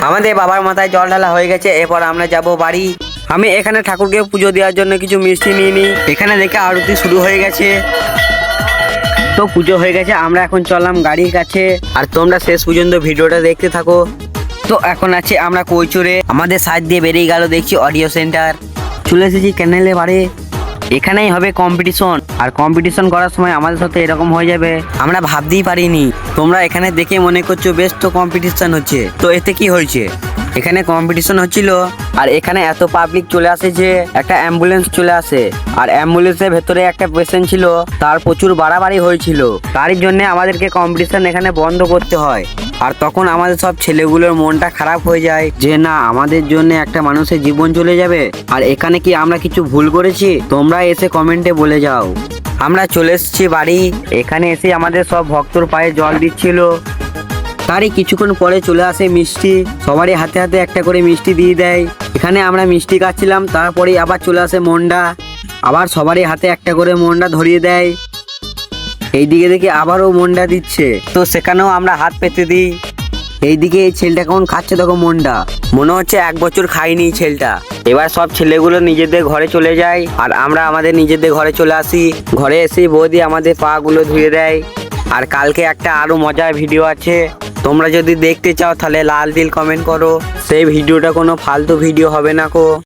আমাদের বাবার মাথায় জল ঢালা হয়ে গেছে, এরপর আমরা যাব বাড়ি। আমি এখানে ঠাকুরকে পুজো দেওয়ার জন্য কিছু মিষ্টি নিয়ে নিই। এখানে দেখে আরতি শুরু হয়ে গেছে। তো পুজো হয়ে গেছে, আমরা এখন চললাম গাড়ির কাছে। আর তোমরা শেষ পর্যন্ত ভিডিওটা দেখতে থাকো। তো এখন আছে আমরা কৈচুরে, আমাদের সাইড দিয়ে বেরিয়ে গেল দেখছি অডিও সেন্টার। চলে এসেছি ক্যানেলে বাড়ি। এখানেই হবে কম্পিটিশন, আর কম্পিটিশন করার সময় আমাদের সাথে এরকম হয়ে যাবে আমরা ভাবতেই পারিনি। তোমরা এখানে দেখে মনে করছো বেশ তো কম্পিটিশন হচ্ছে, তো এতে কি হয়েছে? এখানে কম্পিটিশন হচ্ছিল, আর এখানে এত পাবলিক চলে আসে যে একটা অ্যাম্বুলেন্স চলে আসে, আর অ্যাম্বুলেন্সের ভেতরে একটা পেশেন্ট ছিল, তার প্রচুর বাড়াবাড়ি হয়েছিল। তারই জন্য আমাদেরকে কম্পিটিশন এখানে বন্ধ করতে হয়। আর তখন আমাদের সব ছেলেগুলোর মনটা খারাপ হয়ে যায় যে না, আমাদের জন্য একটা মানুষের জীবন চলে যাবে। আর এখানে কি আমরা কিছু ভুল করেছি? তোমরা এসে কমেন্টে বলে যাও। আমরা চলে এসেছি বাড়ি। এখানে এসে আমাদের সব ভক্তর পায়ে জল দিচ্ছিল। তারই কিছুক্ষণ পরে চলে আসে মিষ্টি, সবারই হাতে হাতে একটা করে মিষ্টি দিয়ে দেয়। এখানে আমরা মিষ্টি খাচ্ছিলাম, তারপরেই আবার চলে আসে মন্ডা, আবার সবারই হাতে একটা করে মন্ডা ধরিয়ে দেয়। এইদিকে দেখি আবারও মন্ডা দিচ্ছে, তো সেখানেও আমরা হাত পেতে দিই। এইদিকে এই ছেলেটা কেমন খাচ্ছে তখন মন্ডা, মনে হচ্ছে 1 বছর খাইনি এই ছেলেটা। এবার সব ছেলেগুলো নিজেদের ঘরে চলে যায়, আর আমরা আমাদের নিজেদের ঘরে চলে আসি। ঘরে এসে বৌদি আমাদের পা গুলো ধুয়ে দেয়। আর কালকে একটা আরো মজার ভিডিও আছে, তোমরা যদি দেখতে চাও তাহলে লাল দিল কমেন্ট করো। সেই ভিডিওটা কোনো ফালতু ভিডিও হবে না কো।